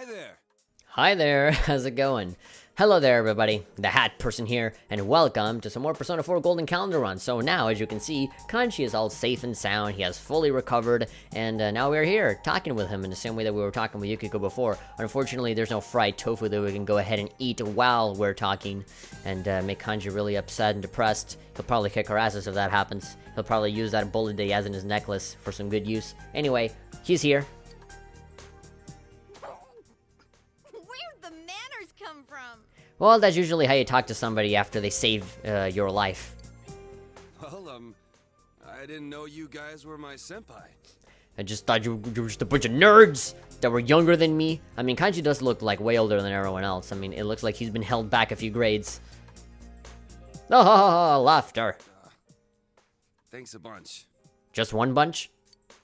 Hi there. Hi there, how's it going? Hello there everybody, the Hat Person here, and welcome to some more Persona 4 Golden Calendar Run. So now, as you can see, Kanji is all safe and sound, he has fully recovered, and now we're here, talking with him in the same way that we were talking with Yukiko before. Unfortunately, there's no fried tofu that we can go ahead and eat while we're talking, and make Kanji really upset and depressed. He'll probably kick our asses if that happens. He'll probably use that bullet that he has in his necklace for some good use. Anyway, he's here. Well, that's usually how you talk to somebody after they save your life. Well, I didn't know you guys were my senpai. I just thought you were just a bunch of nerds that were younger than me. I mean, Kanji does look like way older than everyone else. I mean, it looks like he's been held back a few grades. Oh, laughter. Thanks a bunch. Just one bunch?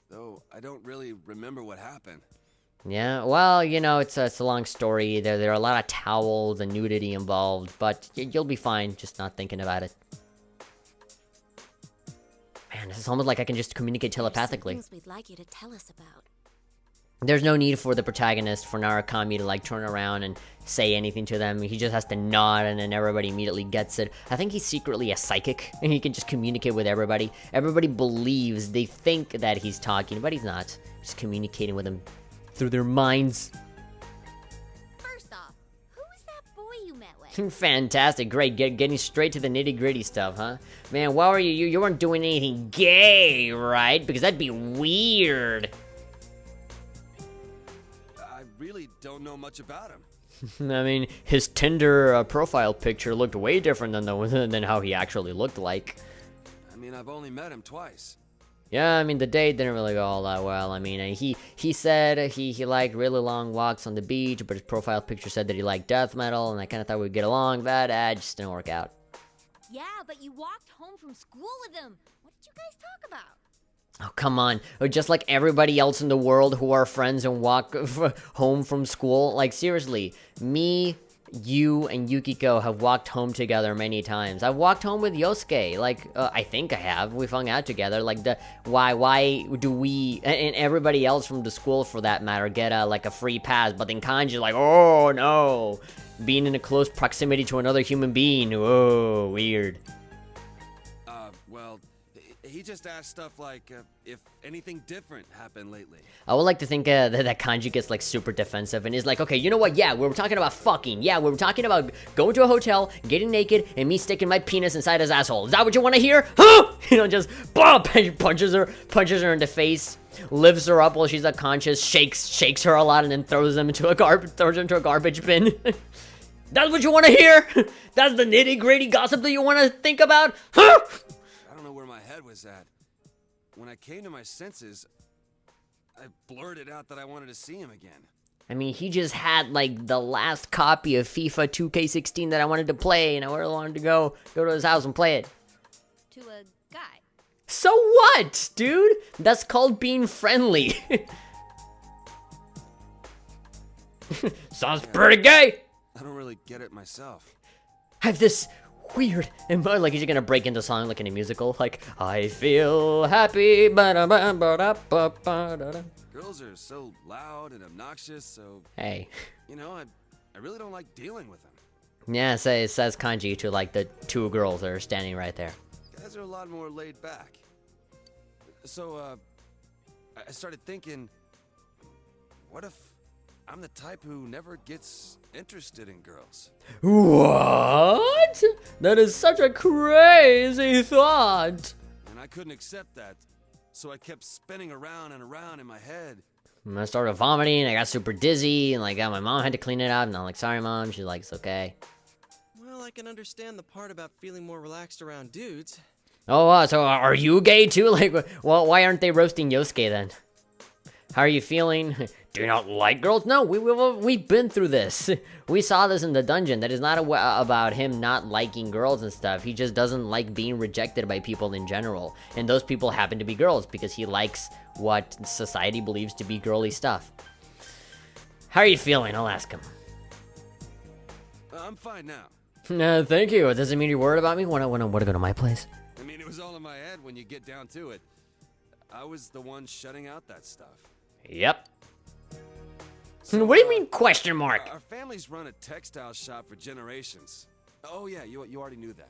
Though I don't really remember what happened. Yeah, well, you know, it's a long story. There are a lot of towels and nudity involved, but you'll be fine just not thinking about it. Man, this is almost like I can just communicate telepathically. There's some things we'd like you to tell us about. There's no need for the protagonist, for Narukami, to like turn around and say anything to them. He just has to nod and then everybody immediately gets it. I think he's secretly a psychic and he can just communicate with everybody. Everybody believes, they think that he's talking, but he's not. Just communicating with them through their minds. First off, who was that boy you met with? Fantastic, great, getting straight to the nitty-gritty stuff, huh? Man, why were you weren't doing anything gay, right? Because that'd be weird. I really don't know much about him. I mean, his Tinder profile picture looked way different than how he actually looked like. I mean, I've only met him twice. Yeah, I mean, the date didn't really go all that well. I mean, he said he liked really long walks on the beach, but his profile picture said that he liked death metal, and I kind of thought we'd get along, but just didn't work out. Yeah, but you walked home from school with him. What did you guys talk about? Oh, come on. Just like everybody else in the world who are friends and walk home from school. Like, seriously, me, you, and Yukiko have walked home together many times. I've walked home with Yosuke, like, I think I have. We've hung out together, like, why do we, and everybody else from the school, for that matter, get, like, a free pass, but then Kanji's like, oh, no, being in a close proximity to another human being, oh, weird. Well, he just asked stuff like, if anything different happened lately. I would like to think that Kanji gets like super defensive and is like, okay, you know what? Yeah, we were talking about fucking. Yeah, we were talking about going to a hotel, getting naked, and me sticking my penis inside his asshole. Is that what you want to hear? Huh? You know, just punches her in the face, lifts her up while she's unconscious, shakes her a lot, and then throws her into a garbage bin. That's what you want to hear? That's the nitty-gritty gossip that you want to think about? Huh? I don't know where my head was at. When I came to my senses, I blurted out that I wanted to see him again. I mean, he just had, like, the last copy of FIFA 2K16 that I wanted to play, and I really wanted to go to his house and play it. To a guy. So what, dude? That's called being friendly. Sounds pretty gay. I don't really get it myself. I have this weird, and like, he's gonna break into song like in a musical, like, I feel happy, ba-da-ba-ba-da-ba-ba-da-da. Girls are so loud and obnoxious, so... Hey. You know, I really don't like dealing with them. Yeah, it says Kanji to, like, the two girls that are standing right there. Guys are a lot more laid back. So, I started thinking, what if I'm the type who never gets interested in girls? What? That is such a crazy thought. And I couldn't accept that, so I kept spinning around and around in my head. And I started vomiting, I got super dizzy, and like, my mom had to clean it out, and I'm like, sorry mom, she's like, it's okay. Well, I can understand the part about feeling more relaxed around dudes. Oh, so are you gay too? Like, well, why aren't they roasting Yosuke then? How are you feeling? Do you not like girls? No, we've been through this. We saw this in the dungeon. That is not about him not liking girls and stuff. He just doesn't like being rejected by people in general. And those people happen to be girls because he likes what society believes to be girly stuff. How are you feeling? I'll ask him. I'm fine now. Thank you. It doesn't mean you're worried about me. Want to go to my place? I mean, it was all in my head when you get down to it. I was the one shutting out that stuff. Yep. What do you mean question mark? Our families run a textile shop for generations. Oh yeah, you already knew that.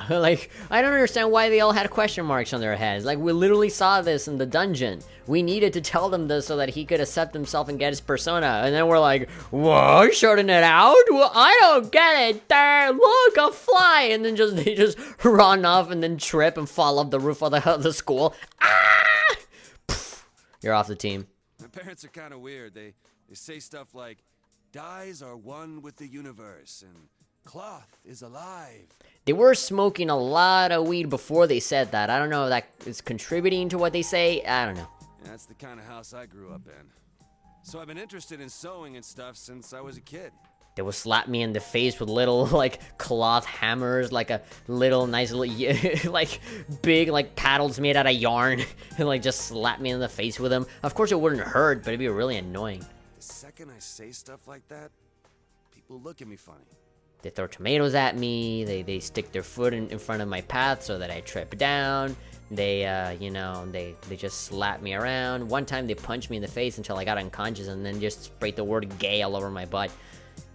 Like, I don't understand why they all had question marks on their heads. Like, we literally saw this in the dungeon. We needed to tell them this so that he could accept himself and get his persona. And then we're like, whoa, shorting it out? Well, I don't get it. There, look, a fly. And then they just run off and then trip and fall off the roof of the school. Ah! Pfft, you're off the team. My parents are kind of weird. They say stuff like, dyes are one with the universe, and cloth is alive. They were smoking a lot of weed before they said that. I don't know if that is contributing to what they say. I don't know. Yeah, that's the kind of house I grew up in. So I've been interested in sewing and stuff since I was a kid. They would slap me in the face with little, like, cloth hammers, like a little nice little, like, big, like, paddles made out of yarn, and, like, just slap me in the face with them. Of course, it wouldn't hurt, but it'd be really annoying. The second I say stuff like that, people look at me funny. They throw tomatoes at me, they stick their foot in front of my path so that I trip down. They, you know, they just slap me around. One time, they punched me in the face until I got unconscious, and then just sprayed the word gay all over my butt.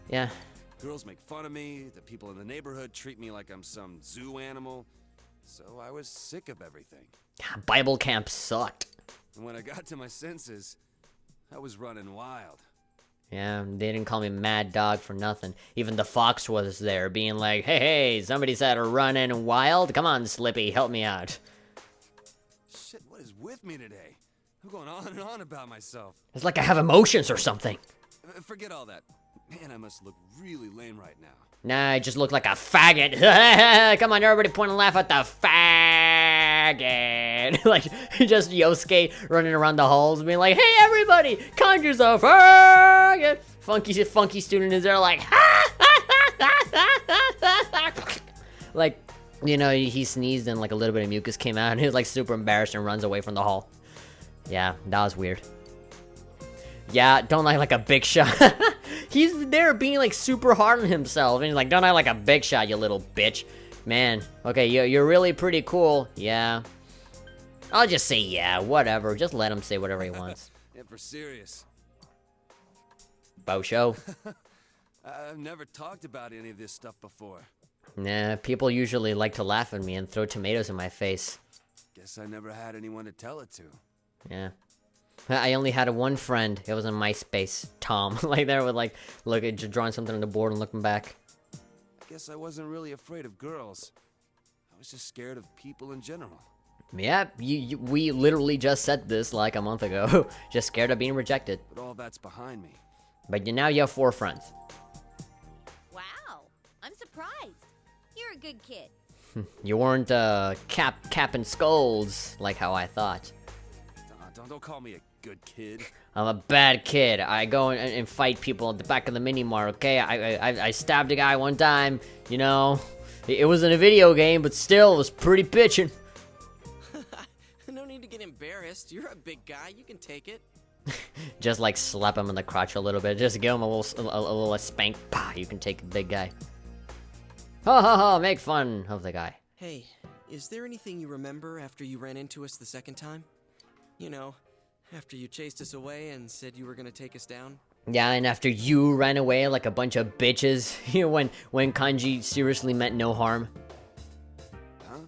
Yeah. Girls make fun of me, the people in the neighborhood treat me like I'm some zoo animal, so I was sick of everything. Bible camp sucked. And when I got to my senses, I was running wild. Yeah, they didn't call me Mad Dog for nothing. Even the fox was there, being like, hey, somebody said running wild? Come on, Slippy, help me out. Shit, what is with me today? I'm going on and on about myself. It's like I have emotions or something. Forget all that. Man, I must look really lame right now. Nah, I just look like a faggot. Come on, everybody point and laugh at the faggot. Like, just Yosuke running around the halls being like, hey, everybody, Kanji's a faggot. Funky student is there like, like, you know, he sneezed and like a little bit of mucus came out and he was like super embarrassed and runs away from the hall. Yeah, that was weird. Yeah, don't act like a big shot. He's there being like super hard on himself. And he's like, don't act like a big shot, you little bitch. Man, okay, you're really pretty cool. Yeah. I'll just say yeah, whatever. Just let him say whatever he wants. Yeah, for serious. Bo show. I've never talked about any of this stuff before. Nah, people usually like to laugh at me and throw tomatoes in my face. Guess I never had anyone to tell it to. Yeah. I only had one friend. It was in MySpace. Tom. Like there with like, look at just drawing something on the board and looking back. I guess I wasn't really afraid of girls. I was just scared of people in general. Yeah, we literally just said this like a month ago. Just scared of being rejected. But all that's behind me. But now you have 4 friends. Wow, I'm surprised. You're a good kid. You weren't cap and scolds like how I thought. Don't call me a good kid. I'm a bad kid. I go and fight people at the back of the mini mart, okay? I stabbed a guy one time, you know. It wasn't a video game, but still, it was pretty bitchin'. No need to get embarrassed. You're a big guy. You can take it. Just like slap him in the crotch a little bit. Just give him a little spank. Pah, you can take the big guy. Ha ha ha, make fun of the guy. Hey, is there anything you remember after you ran into us the second time? You know, after you chased us away and said you were gonna take us down? Yeah, and after you ran away like a bunch of bitches, when Kanji seriously meant no harm. Huh?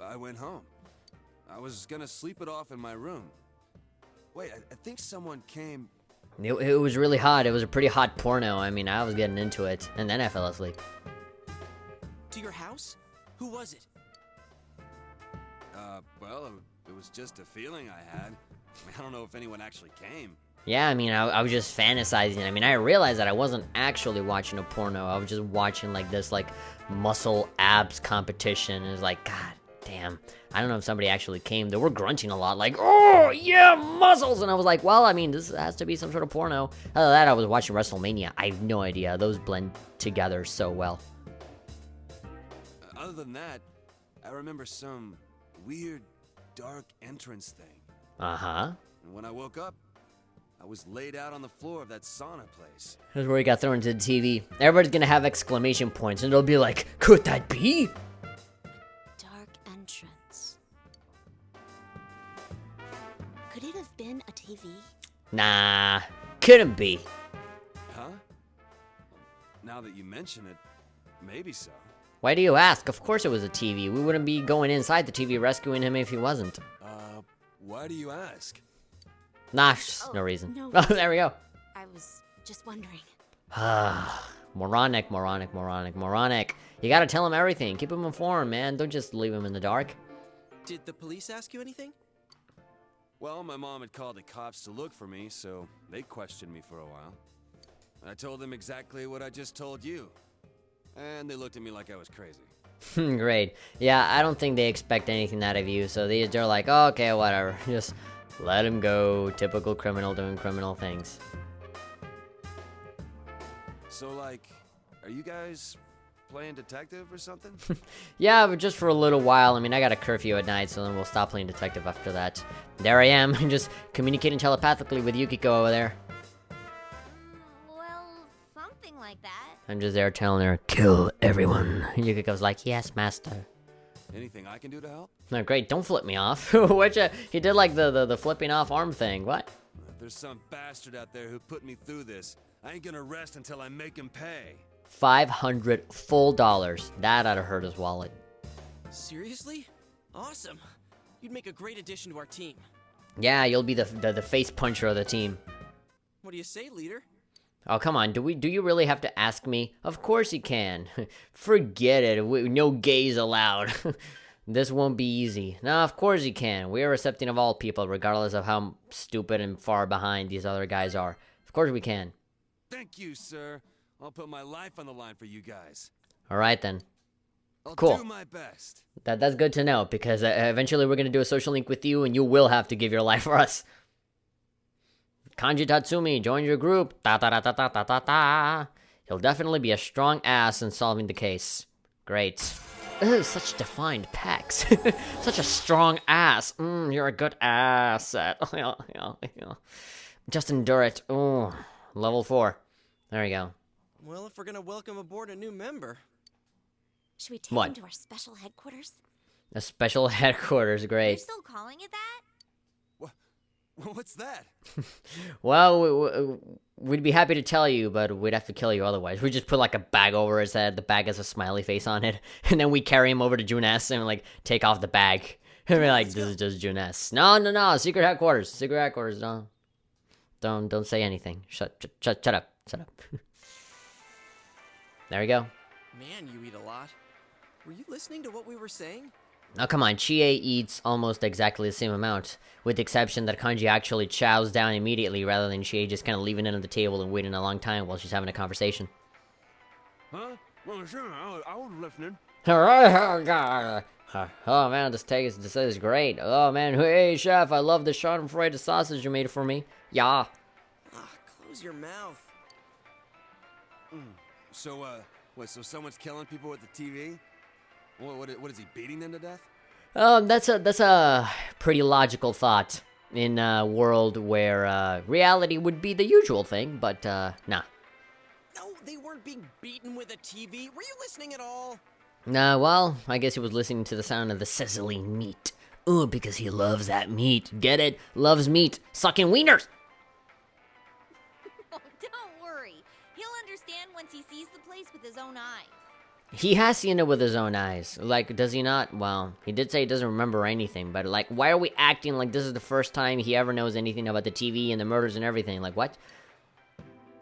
I went home. I was gonna sleep it off in my room. Wait, I think someone came... It was really hot. It was a pretty hot porno. I mean, I was getting into it, and then I fell asleep. To your house? Who was it? Well, it was just a feeling I had. I mean, I don't know if anyone actually came. Yeah, I mean, I was just fantasizing. I mean, I realized that I wasn't actually watching a porno. I was just watching, like, this, like, muscle abs competition. It was like, God damn. I don't know if somebody actually came. They were grunting a lot, like, oh, yeah, muscles! And I was like, well, I mean, this has to be some sort of porno. Other than that, I was watching WrestleMania. I have no idea. Those blend together so well. Other than that, I remember some weird, dark entrance thing. Uh-huh. And when I woke up, I was laid out on the floor of that sauna place. That's where he got thrown into the TV. Everybody's gonna have exclamation points, and they'll be like, could that be? Dark entrance. Could it have been a TV? Nah, couldn't be. Huh? Now that you mention it, maybe so. Why do you ask? Of course it was a TV. We wouldn't be going inside the TV rescuing him if he wasn't. Why do you ask? Nah, just no reason. no Oh, there we go. I was just wondering. Moronic. You gotta tell him everything. Keep him informed, man. Don't just leave him in the dark. Did the police ask you anything? Well, my mom had called the cops to look for me, so they questioned me for a while. I told them exactly what I just told you. And they looked at me like I was crazy. Great. Yeah, I don't think they expect anything out of you, so they're like, oh, okay, whatever. Just let him go. Typical criminal doing criminal things. So, like, are you guys playing detective or something? Yeah, but just for a little while. I mean, I got a curfew at night, so then we'll stop playing detective after that. There I am, just communicating telepathically with Yukiko over there. Well, something like that. I'm just there telling her, kill everyone. Yukiko's like, yes, master. Anything I can do to help? No, great, don't flip me off. Which, he did like the flipping off arm thing, what? If there's some bastard out there who put me through this, I ain't gonna rest until I make him pay. $500 full dollars. That oughta hurt his wallet. Seriously? Awesome. You'd make a great addition to our team. Yeah, you'll be the face puncher of the team. What do you say, leader? Oh, come on, do you really have to ask me? Of course you can. Forget it, no gays allowed. This won't be easy. No, of course you can. We are accepting of all people, regardless of how stupid and far behind these other guys are. Of course we can. Thank you, sir. I'll put my life on the line for you guys. Alright then. I'll Cool. do my best. That's good to know, because eventually we're gonna do a social link with you, and you will have to give your life for us. Kanji Tatsumi, join your group. Ta ta ta ta ta ta ta ta. He'll definitely be a strong ass in solving the case. Great. Ugh, such defined pecs. Such a strong ass. You're a good asset. Just endure it. Ooh, level 4. There we go. Well, if we're gonna welcome aboard a new member. Should we take What? him to our special headquarters? A special headquarters, You're great. still calling it that? What's that? Well, we'd be happy to tell you, but we'd have to kill you otherwise. We just put like a bag over his head. The bag has a smiley face on it, and then we carry him over to Juness and like take off the bag. And we're like, this is just Juness. No, secret headquarters. No, don't say anything. Shut up. There we go. Man, you eat a lot. Were you listening to what we were saying? Now come on, Chie eats almost exactly the same amount, with the exception that Kanji actually chows down immediately rather than Chie just kind of leaving it on the table and waiting a long time while she's having a conversation. Huh? Well, sure, I was listening. Oh man, this is great. Oh man, hey chef, I love the schadenfreude sausage you made for me. Yeah. Close your mouth. So, so someone's killing people with the TV? What is he, beating them to death? That's a pretty logical thought in a world where reality would be the usual thing, but nah. No, they weren't being beaten with a TV. Were you listening at all? Nah, well, I guess he was listening to the sound of the sizzling meat. Ooh, because he loves that meat. Get it? Loves meat. Sucking wieners! Oh, don't worry. He'll understand once he sees the place with his own eyes. He has seen it with his own eyes. Like, does he not? Well, he did say he doesn't remember anything, but like, why are we acting like this is the first time he ever knows anything about the TV and the murders and everything? Like, what?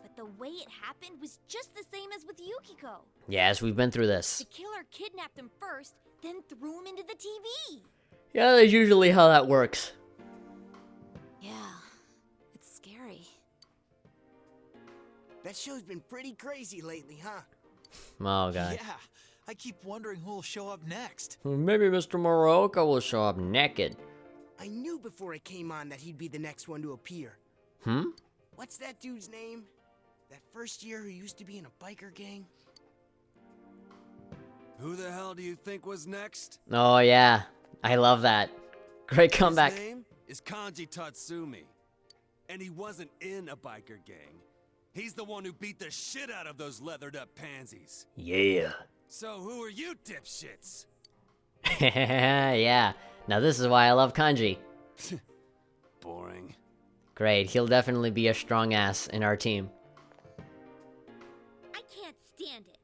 But the way it happened was just the same as with Yukiko. Yes, we've been through this. The killer kidnapped him first, then threw him into the TV. Yeah, that's usually how that works. Yeah, it's scary. That show's been pretty crazy lately, huh? Oh, God. Yeah, I keep wondering who'll show up next. Maybe Mr. Morocco will show up naked. I knew before it came on that he'd be the next one to appear. What's that dude's name? That first year who used to be in a biker gang? Who the hell do you think was next? Oh, yeah. I love that. Great comeback. His name is Kanji Tatsumi. And he wasn't in a biker gang. He's the one who beat the shit out of those leathered up pansies. Yeah. So who are you dipshits? Yeah. Now this is why I love Kanji. Boring. Great, he'll definitely be a strong ass in our team. I can't stand it.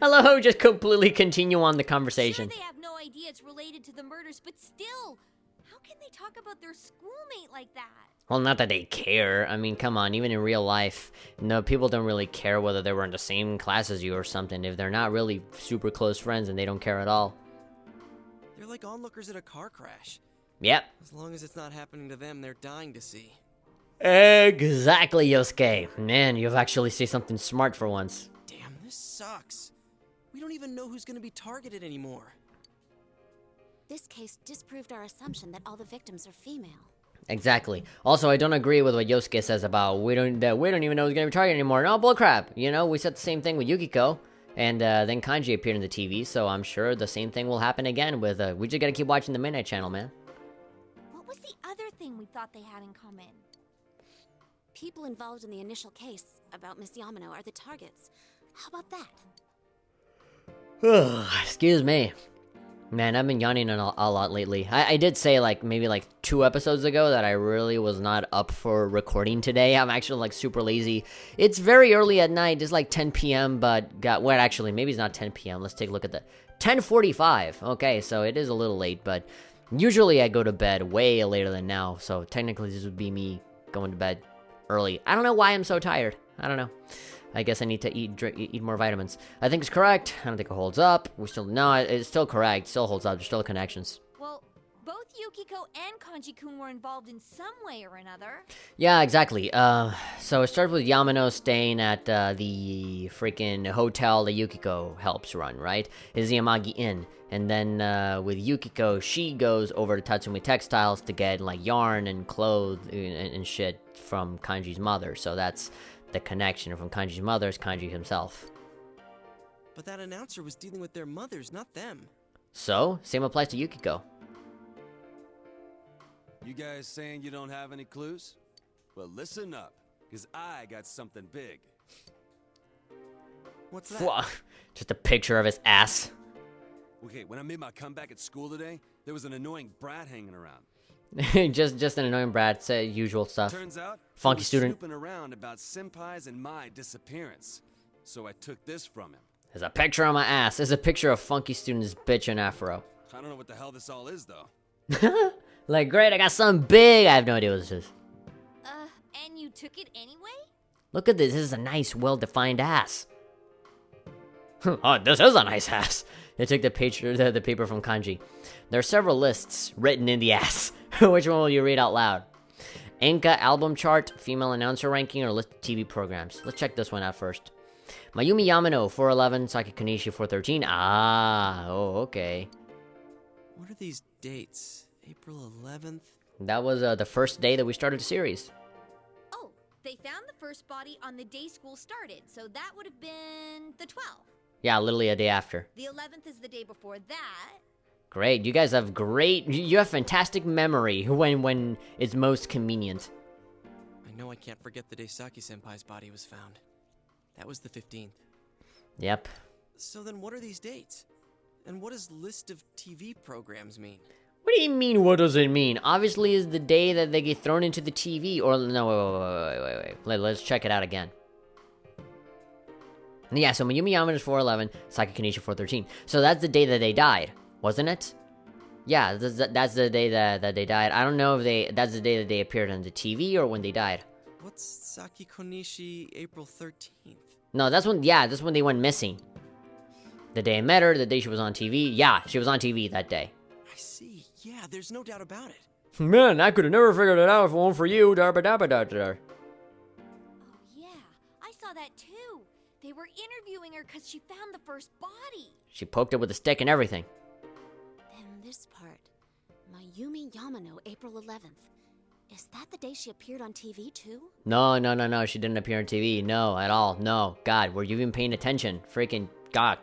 Hello, just completely continue on the conversation. Sure, they have no idea it's related to the murders, but still, how can they talk about their schoolmate like that? Well, not that they care. I mean, come on, even in real life, no, people don't really care whether they were in the same class as you or something. If they're not really super close friends, and they don't care at all. They're like onlookers at a car crash. Yep. As long as it's not happening to them, they're dying to see. Exactly, Yosuke. Man, you've actually said something smart for once. Damn, this sucks. We don't even know who's gonna be targeted anymore. This case disproved our assumption that all the victims are female. Exactly. Also, I don't agree with what Yosuke says about we don't even know who's gonna be targeted anymore. No, bullcrap. You know, we said the same thing with Yukiko, and then Kanji appeared in the TV, so I'm sure the same thing will happen again with. We just gotta keep watching the Midnight Channel, man. What was the other thing we thought they had in common? People involved in the initial case about Miss Yamano are the targets. How about that? Excuse me. Man, I've been yawning a lot lately. I did say, like, maybe, like, 2 episodes ago that I really was not up for recording today. I'm actually, like, super lazy. It's very early at night. It's, like, 10 p.m., but well, actually, maybe it's not 10 p.m. Let's take a look at the 10:45. Okay, so it is a little late, but usually I go to bed way later than now, so technically this would be me going to bed early. I don't know why I'm so tired. I don't know. I guess I need to eat more vitamins. I think it's correct. I don't think it holds up. No, it's still correct. It still holds up. There's still connections. Well, both Yukiko and Kanji-kun were involved in some way or another. Yeah, exactly. So it starts with Yamano staying at the freaking hotel that Yukiko helps run, right? Is the Amagi Inn. And then with Yukiko, she goes over to Tatsumi Textiles to get like yarn and clothes and shit from Kanji's mother. So that's the connection. From Kanji's mother is Kanji himself. But that announcer was dealing with their mothers, not them. So, same applies to Yukiko. You guys saying you don't have any clues? Well, listen up, because I got something big. What's that? Just a picture of his ass. Okay, when I made my comeback at school today, there was an annoying brat hanging around. just an annoying brat, say usual stuff. Turns out, Funky he was student. snooping around about senpai's and my disappearance. So I took this from him. There's a picture on my ass. There's a picture of Funky Student's bitch and afro. I don't know what the hell this all is, though. Like, great, I got something big. I have no idea what this is. And you took it anyway? Look at this. This is a nice, well-defined ass. Oh, this is a nice ass. They took the paper from Kanji. There are several lists written in the ass. Which one will you read out loud? Enka album chart, female announcer ranking, or list of TV programs? Let's check this one out first. Mayumi Yamano, 411, Saki Konishi, 413. Ah, oh, okay. What are these dates? April 11th? That was the first day that we started the series. Oh, they found the first body on the day school started, so that would have been the 12th. Yeah, literally a day after. The 11th is the day before that. Great, you guys have you have fantastic memory when it's most convenient. I know I can't forget the day Saki-senpai's body was found. That was the 15th. Yep. So then what are these dates? And what does list of TV programs mean? What do you mean, what does it mean? Obviously is the day that they get thrown into the TV, or no, wait. Let's check it out again. Yeah, so Mayumi Yamano is 411, Saki Konishi 413. So that's the day that they died, wasn't it? Yeah, that's the day that they died. I don't know if that's the day that they appeared on the TV or when they died. What's Saki Konishi April 13th? No, that's when they went missing. The day I met her, the day she was on TV. Yeah, she was on TV that day. I see. Yeah, there's no doubt about it. Man, I could have never figured it out if it weren't for you. Oh, yeah. I saw that too. They were interviewing her because she found the first body. She poked it with a stick and everything. Then this part. Mayumi Yamano, April 11th. Is that the day she appeared on TV too? No, she didn't appear on TV. No, at all. No. God, were you even paying attention? Freaking God.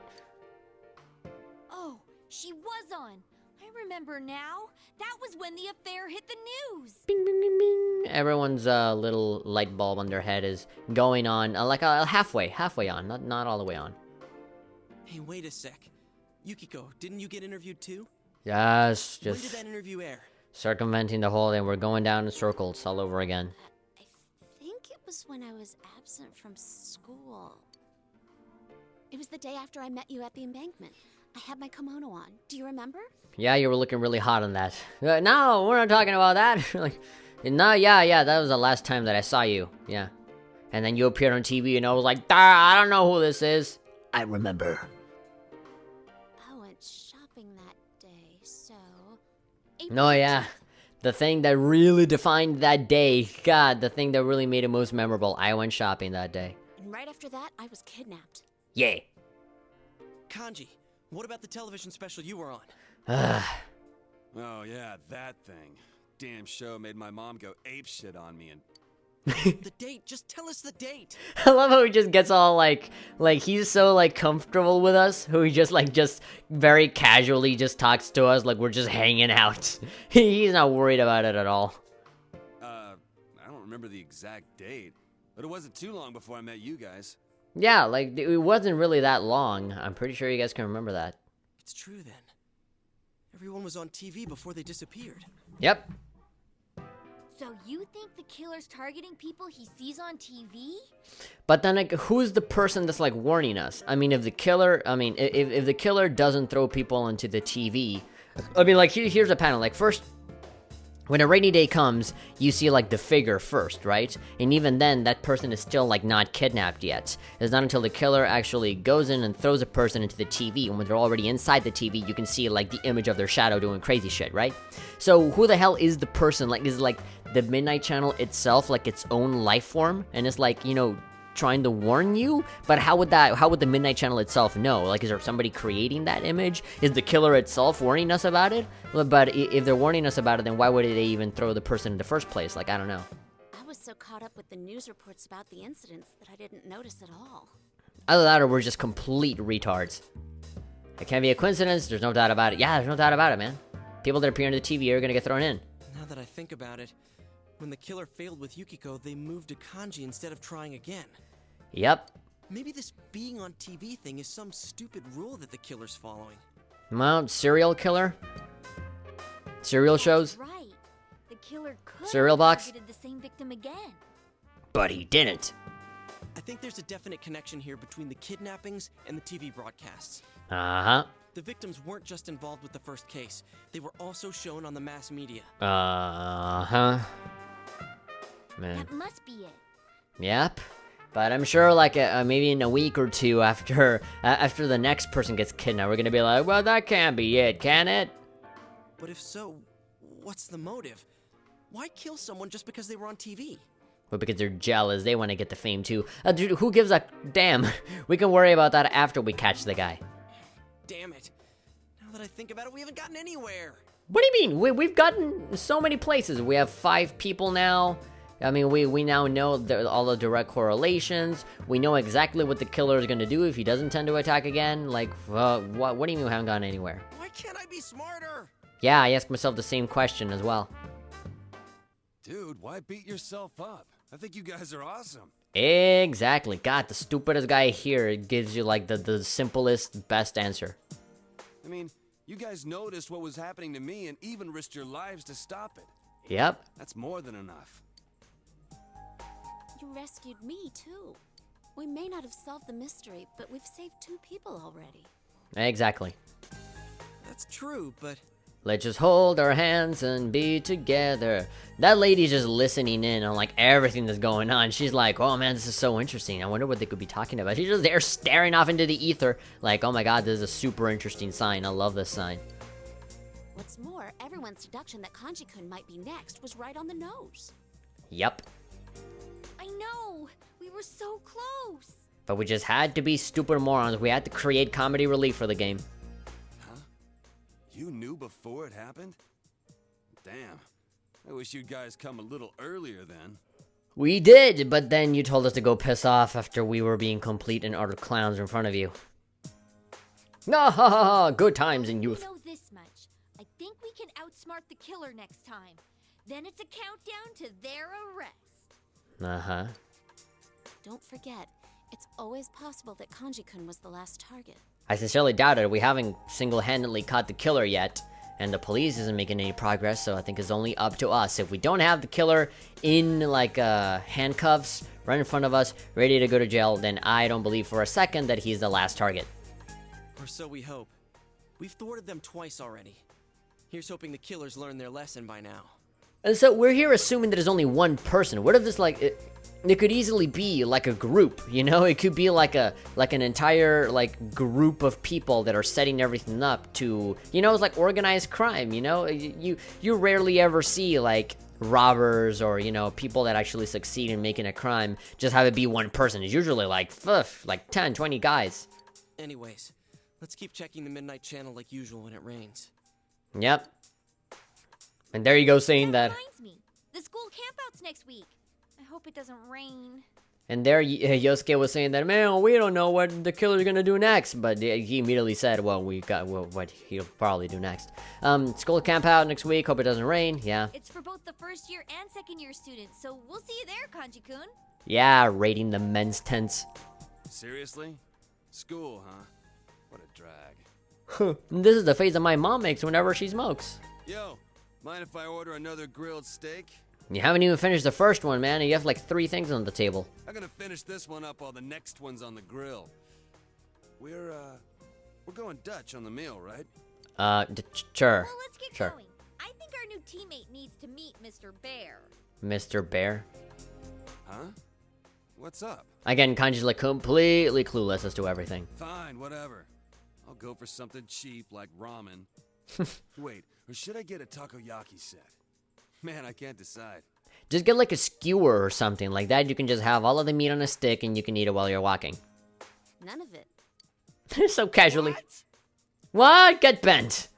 Oh, she was on. I remember now. That was when the affair hit the news. Bing, bing, bing, bing. Everyone's little light bulb on their head is going on, like halfway on, not all the way on. Hey, wait a sec. Yukiko, didn't you get interviewed too? Yes, When did just that interview air? circumventing the whole thing. We're going down in circles all over again. was when I was absent from school. It was the day after I met you at the embankment. I had my kimono on. Do you remember? Yeah, you were looking really hot on that. No, we're not talking about that. Like, no, yeah, that was the last time that I saw you. Yeah. And then you appeared on TV and I was like, I don't know who this is. I remember. I went shopping that day, so... No, yeah. The thing that really defined that day. God, the thing that really made it most memorable. I went shopping that day. And right after that, I was kidnapped. Yeah. Kanji, what about the television special you were on? Oh yeah, that thing. Damn show made my mom go apeshit on me and... The date, just tell us the date. I love how he just gets all like he's so like comfortable with us, who he just very casually just talks to us like we're just hanging out. He's not worried about it at all. I don't remember the exact date, but it wasn't too long before I met you guys. Yeah, like it wasn't really that long. I'm pretty sure you guys can remember that. It's true then. Everyone was on TV before they disappeared. Yep. So you think the killer's targeting people he sees on TV? But then, like, who's the person that's like warning us? I mean, if the killer doesn't throw people into the TV, I mean, like, here's a panel. Like, first, when a rainy day comes, you see like the figure first, right? And even then, that person is still like not kidnapped yet. It's not until the killer actually goes in and throws a person into the TV, and when they're already inside the TV, you can see like the image of their shadow doing crazy shit, right? So who the hell is the person? Like, is like the Midnight Channel itself like its own life form, and it's like, you know, trying to warn you? But how would the Midnight Channel itself know? Like, is there somebody creating that image? Is the killer itself warning us about it? But if they're warning us about it, then why would they even throw the person in the first place? Like, I don't know. I was so caught up with the news reports about the incidents that I didn't notice at all. Either that or we're just complete retards. It can't be a coincidence, there's no doubt about it. Yeah, there's no doubt about it, man. People that appear on the TV are gonna get thrown in. Now that I think about it, when the killer failed with Yukiko, they moved to Kanji instead of trying again. Yep. Maybe this being on TV thing is some stupid rule that the killer's following. Well, serial killer? Serial shows? Right. The killer could Cereal have box? targeted the same victim again. But he didn't. I think there's a definite connection here between the kidnappings and the TV broadcasts. Uh-huh. The victims weren't just involved with the first case. They were also shown on the mass media. Uh-huh. Man. That must be it. Yep. But I'm sure, like, maybe in a week or two after the next person gets kidnapped, we're gonna be like, well, that can't be it, can it? But if so, what's the motive? Why kill someone just because they were on TV? Well, because they're jealous. They want to get the fame, too. Dude, who gives a damn? We can worry about that after we catch the guy. Damn it. Now that I think about it, we haven't gotten anywhere. What do you mean? We've gotten so many places. We have 5 people now. I mean, we now know all the direct correlations. We know exactly what the killer is going to do if he doesn't tend to attack again. Like, what do you mean we haven't gone anywhere? Why can't I be smarter? Yeah, I ask myself the same question as well. Dude, why beat yourself up? I think you guys are awesome. Exactly. God, the stupidest guy here gives you, like, the simplest, best answer. I mean, you guys noticed what was happening to me and even risked your lives to stop it. Yep. That's more than enough. You rescued me, too. We may not have solved the mystery, but we've saved 2 people already. Exactly. That's true, but... Let's just hold our hands and be together. That lady's just listening in on, like, everything that's going on. She's like, oh man, this is so interesting. I wonder what they could be talking about. She's just there staring off into the ether. Like, oh my god, this is a super interesting sign. I love this sign. What's more, everyone's deduction that Kanji-kun might be next was right on the nose. Yep. I know. We were so close. But we just had to be stupid morons. We had to create comedy relief for the game. Huh? You knew before it happened? Damn. I wish you guys come a little earlier then. We did, but then you told us to go piss off after we were being complete and utter clowns in front of you. No, ha ha ha, good times in youth. I know this much. I think we can outsmart the killer next time. Then it's a countdown to their arrest. Uh-huh. Don't forget, it's always possible that Kanji-kun was the last target. I sincerely doubt it. We haven't single-handedly caught the killer yet, and the police isn't making any progress, so I think it's only up to us. If we don't have the killer in, like, handcuffs, right in front of us, ready to go to jail, then I don't believe for a second that he's the last target. Or so we hope. We've thwarted them twice already. Here's hoping the killers learned their lesson by now. And so we're here assuming that there's only one person. What if this it could easily be like a group, you know? It could be like an entire like group of people that are setting everything up to, you know, it's like organized crime, you know? You rarely ever see like robbers or, you know, people that actually succeed in making a crime just have it be one person. It's usually like 10, 20 guys. Anyways, let's keep checking the midnight channel like usual when it rains. Yep. And there you go saying that. Reminds me, the school campout's next week. I hope it doesn't rain. And there Yosuke was saying that, man, we don't know what the killer's gonna do next. But he immediately said, well, what he'll probably do next. School campout next week, hope it doesn't rain, yeah. It's for both the first year and second year students, so we'll see you there, Kanji-kun. Yeah, raiding the men's tents. Seriously? School, huh? What a drag. This is the face that my mom makes whenever she smokes. Yo, mind if I order another grilled steak? You haven't even finished the first one, man, and you have like 3 things on the table. I'm gonna finish this one up while the next one's on the grill. We're going Dutch on the meal, right? Sure. Well, let's get Sure. going. I think our new teammate needs to meet Mr. Bear. Mr. Bear. Huh? What's up? Again, Kanji's like completely clueless as to everything. Fine, whatever. I'll go for something cheap like ramen. Wait, or should I get a takoyaki set? Man, I can't decide. Just get like a skewer or something like that. You can just have all of the meat on a stick and you can eat it while you're walking. None of it. So casually. What? Get bent.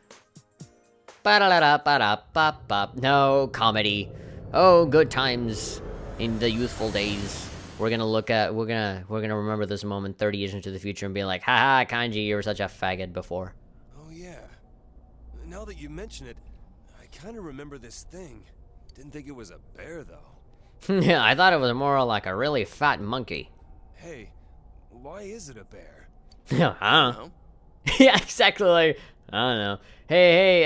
Ba-da-da-da-ba-da-ba-ba. No comedy. Oh, good times in the youthful days. We're gonna remember this moment 30 years into the future and be like, haha, Kanji, you were such a faggot before. Oh yeah. Now that you mention it, I kind of remember this thing. Didn't think it was a bear though. Yeah, I thought it was more like a really fat monkey. Hey, why is it a bear? Yeah, I don't know. Yeah, exactly. Like, I don't know. Hey,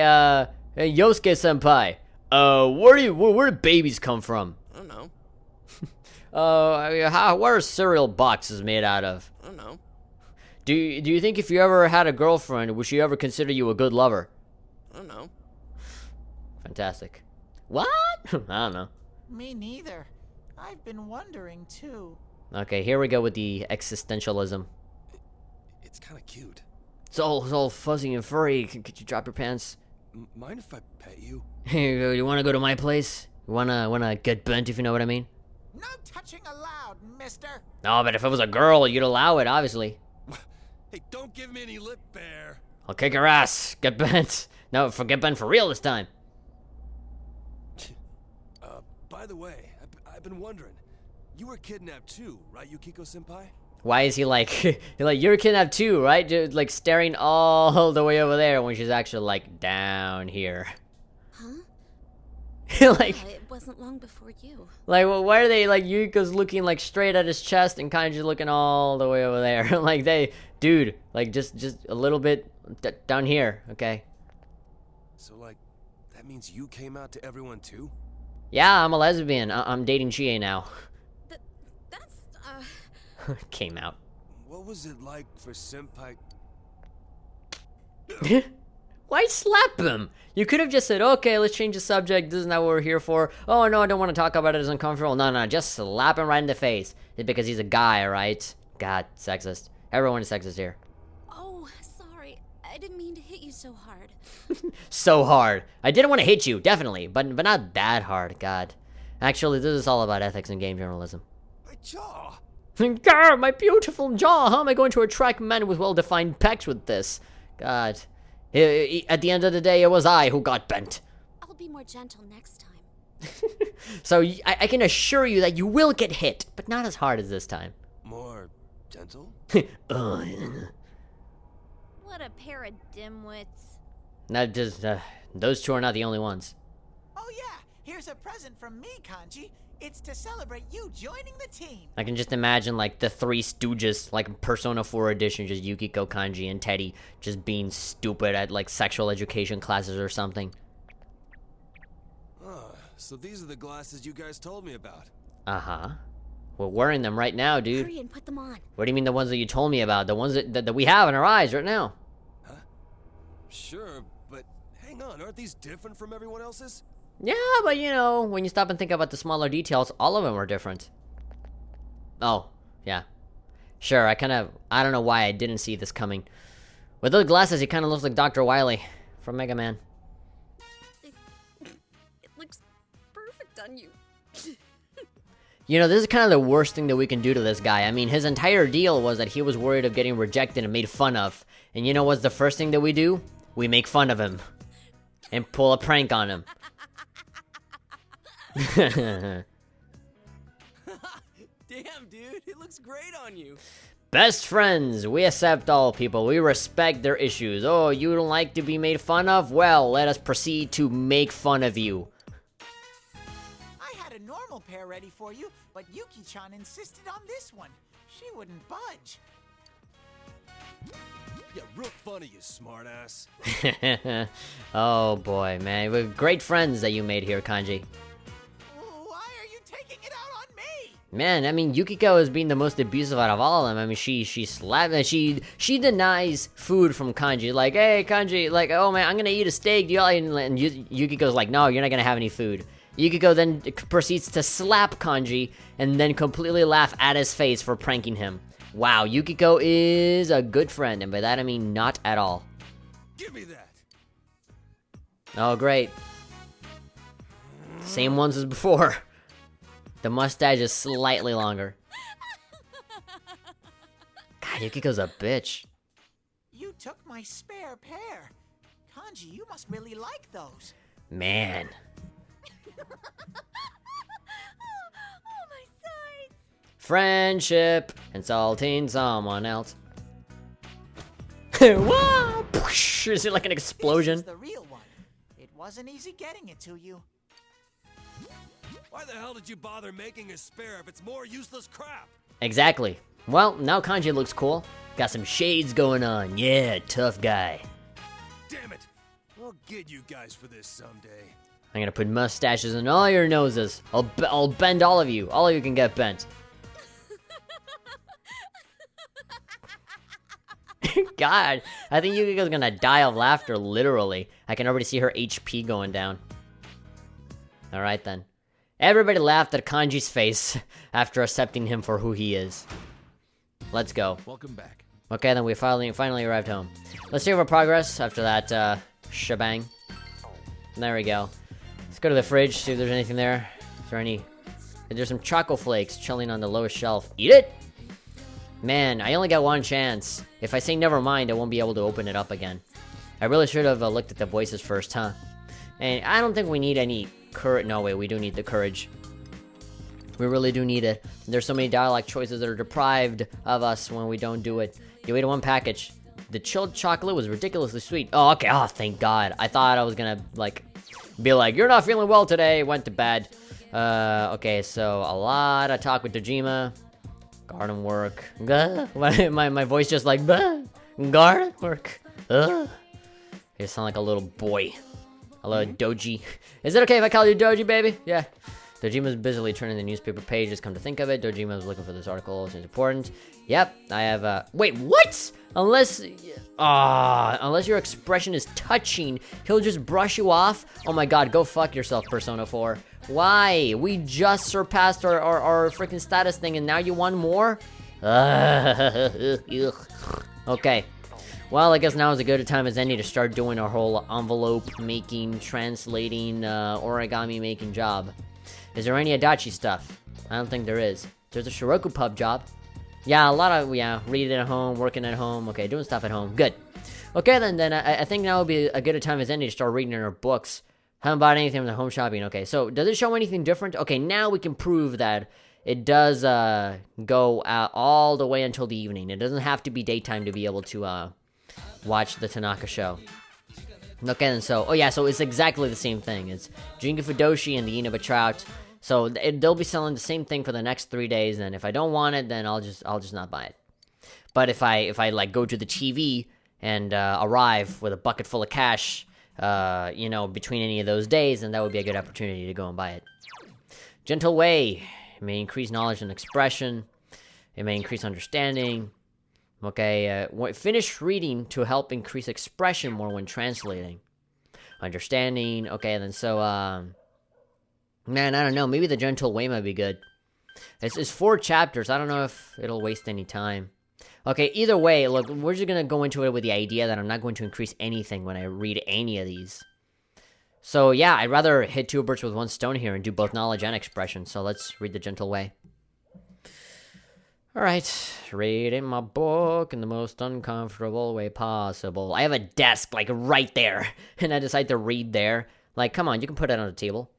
Yosuke senpai. Where do babies come from? I don't know. What are cereal boxes made out of? I don't know. Do you think if you ever had a girlfriend, would she ever consider you a good lover? I don't know. Fantastic. What? I don't know. Me neither. I've been wondering too. Okay, here we go with the existentialism. It's kind of cute. It's all fuzzy and furry. Could you drop your pants? Mind if I pet you? Hey, you wanna go to my place? You wanna get bent, if you know what I mean? No touching allowed, mister. No, but if it was a girl, you'd allow it, obviously. Hey, don't give me any lip, bear. I'll kick your ass. Get bent. No, get bent for real this time. By the way, I've been wondering. You were kidnapped too, right, Yukiko-senpai? Why is he like, you're kidnapped too, right? Just, like, staring all the way over there when she's actually, like, down here. Huh? Like, Yeah, it wasn't long before you. like, well, why are they, like, Yukiko's looking, like, straight at his chest and Kanji's looking all the way over there? Like, dude, like, just a little bit down here, okay? So, like, that means you came out to everyone too? Yeah, I'm a lesbian. I'm dating Chie now. That's, Came out. What was it like for senpai? Why slap him? You could have just said, okay, let's change the subject. This is not what we're here for. Oh, no, I don't want to talk about it. It's uncomfortable. No, just slap him right in the face. It's because he's a guy, right? God, sexist. Everyone is sexist here. oh, sorry. I didn't mean to hit you so hard. So hard. I didn't want to hit you, definitely, but not that hard, God. Actually, this is all about ethics and game journalism. My jaw! Grr, my beautiful jaw! How am I going to attract men with well-defined pecs with this? God. At the end of the day, it was I who got bent. I'll be more gentle next time. So I can assure you that you will get hit, but not as hard as this time. More gentle? What a pair of dimwits. Not just, those two are not the only ones. Oh yeah, here's a present from me, Kanji. It's to celebrate you joining the team. I can just imagine, like, the Three Stooges, like, Persona 4 edition, just Yukiko, Kanji, and Teddy just being stupid at, like, sexual education classes or something. So these are the glasses you guys told me about. Uh-huh. We're wearing them right now, dude. Hurry and put them on. What do you mean the ones that you told me about? The ones that we have in our eyes right now? Huh? Sure, but hang on, aren't these different from everyone else's? Yeah, but you know, when you stop and think about the smaller details, all of them are different. Oh, yeah. Sure, I don't know why I didn't see this coming. With those glasses, he kind of looks like Dr. Wily from Mega Man. It looks perfect on you. You know, this is kind of the worst thing that we can do to this guy. I mean, his entire deal was that he was worried of getting rejected and made fun of. And you know what's the first thing that we do? We make fun of him. And pull a prank on him. Damn, dude, it looks great on you. Best friends. We accept all people. We respect their issues. Oh, you don't like to be made fun of? Well, let us proceed to make fun of you. I had a normal pair ready for you, but Yuki-chan insisted on this one. She wouldn't budge. Yeah, real funny, you smartass. Oh boy, man. We're great friends that you made here, Kanji. Why are you taking it out on me? Man, I mean, Yukiko is being the most abusive out of all of them. I mean, she slapped, she denies food from Kanji. Like, hey, Kanji, like, oh man, I'm gonna eat a steak. And Yukiko's like, no, you're not gonna have any food. Yukiko then proceeds to slap Kanji and then completely laugh at his face for pranking him. Wow, Yukiko is a good friend, and by that I mean not at all. Give me that. Oh, great. Same ones as before. The mustache is slightly longer. God, Yukiko's a bitch. You took my spare pair. Kanji, you must really like those. Man. Oh, my sides. Friendship. Insulting someone else. Whoa! Is it like an explosion? This is the real one. It wasn't easy getting it to you. Why the hell did you bother making a spare if it's more useless crap? Exactly. Well, now Kanji looks cool. Got some shades going on. Yeah, tough guy. Damn it! I'll get you guys for this someday. I'm gonna put mustaches in all your noses. I'll bend all of you. All of you can get bent. God, I think Yukiko's gonna die of laughter, literally. I can already see her HP going down. Alright then. Everybody laughed at Kanji's face after accepting him for who he is. Let's go. Welcome back. Okay, then we finally arrived home. Let's see our progress after that shebang. There we go. Let's go to the fridge, see if there's anything there. There's some Choco Flakes chilling on the lowest shelf. Eat it! Man, I only got one chance. If I say never mind, I won't be able to open it up again. I really should have looked at the voices first, huh? And I don't think we need any courage. No, wait, we do need the courage. We really do need it. There's so many dialogue choices that are deprived of us when we don't do it. You ate one package. The chilled chocolate was ridiculously sweet. Oh, okay. Oh, thank God. I thought I was gonna, like, be like, you're not feeling well today. Went to bed. Okay, so a lot of talk with Dojima. Garden work. My voice just like, garden work. You sound like a little boy. Hello, Doji. Is it okay if I call you Doji, baby? Yeah. Dojima's busily turning the newspaper pages. Come to think of it, Dojima was looking for this article. It's important. Yep, I have, wait, what? Unless your expression is touching, he'll just brush you off? Oh my God, go fuck yourself, Persona 4. Why? We just surpassed our freaking status thing and now you want more? Okay. Well, I guess now is as good a time as any to start doing our whole envelope making, translating, origami making job. Is there any Adachi stuff? I don't think there is. There's a Shiroku pub job. Yeah, a lot of, reading at home, working at home. Okay, doing stuff at home. Good. Okay, then I think now would be a good a time as any to start reading our books. Haven't bought anything from the home shopping. Okay, so does it show anything different? Okay, now we can prove that it does go all the way until the evening. It doesn't have to be daytime to be able to watch the Tanaka show. Okay, and so, so it's exactly the same thing. It's Jinga Fudoshi and the Inaba Trout. So they'll be selling the same thing for the next 3 days, and if I don't want it, then I'll just not buy it. But if I like go to the TV and arrive with a bucket full of cash, between any of those days, then that would be a good opportunity to go and buy it. Gentle Way, It may increase knowledge and expression. It may increase understanding. Okay, finish reading to help increase expression more when translating. Understanding. Okay, then so, man, I don't know. Maybe the gentle way might be good. It's 4 chapters. I don't know if it'll waste any time. Okay, either way, look, we're just gonna go into it with the idea that I'm not going to increase anything when I read any of these. So yeah, I'd rather hit 2 birds with 1 stone here and do both knowledge and expression. So let's read the gentle way. Alright, reading my book in the most uncomfortable way possible. I have a desk, like, right there, and I decide to read there. Like, come on, you can put it on the table.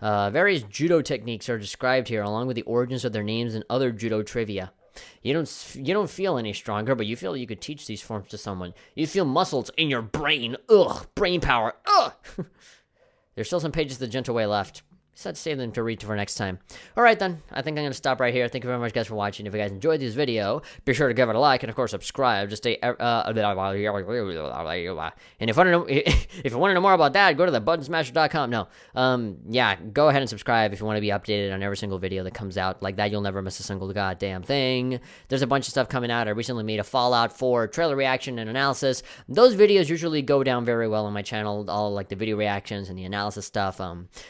Various judo techniques are described here, along with the origins of their names and other judo trivia. You don't feel any stronger, but you feel you could teach these forms to someone. You feel muscles in your brain. Ugh, brain power. Ugh. There's still some pages of the gentle way left. So let's save them to read for next time. Alright then, I think I'm going to stop right here. Thank you very much guys for watching. If you guys enjoyed this video, be sure to give it a like and of course subscribe to stay and if you want to know more about that, go to thebuttonsmasher.com. No. Yeah, go ahead and subscribe if you want to be updated on every single video that comes out. Like that, you'll never miss a single goddamn thing. There's a bunch of stuff coming out. I recently made a Fallout 4 trailer reaction and analysis. Those videos usually go down very well on my channel, all like the video reactions and the analysis stuff.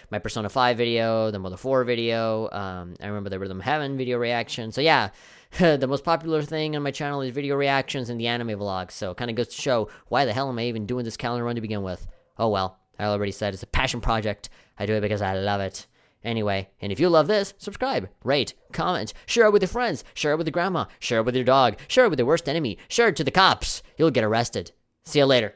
My Persona 5 video, the Mother 4 video, I remember the Rhythm Heaven video reaction. So yeah, the most popular thing on my channel is video reactions and the anime vlogs. So it kind of goes to show why the hell am I even doing this calendar run to begin with. Oh well, I already said it's a passion project. I do it because I love it. Anyway, and if you love this, subscribe, rate, comment, share it with your friends, share it with your grandma, share it with your dog, share it with your worst enemy, share it to the cops. You'll get arrested. See you later.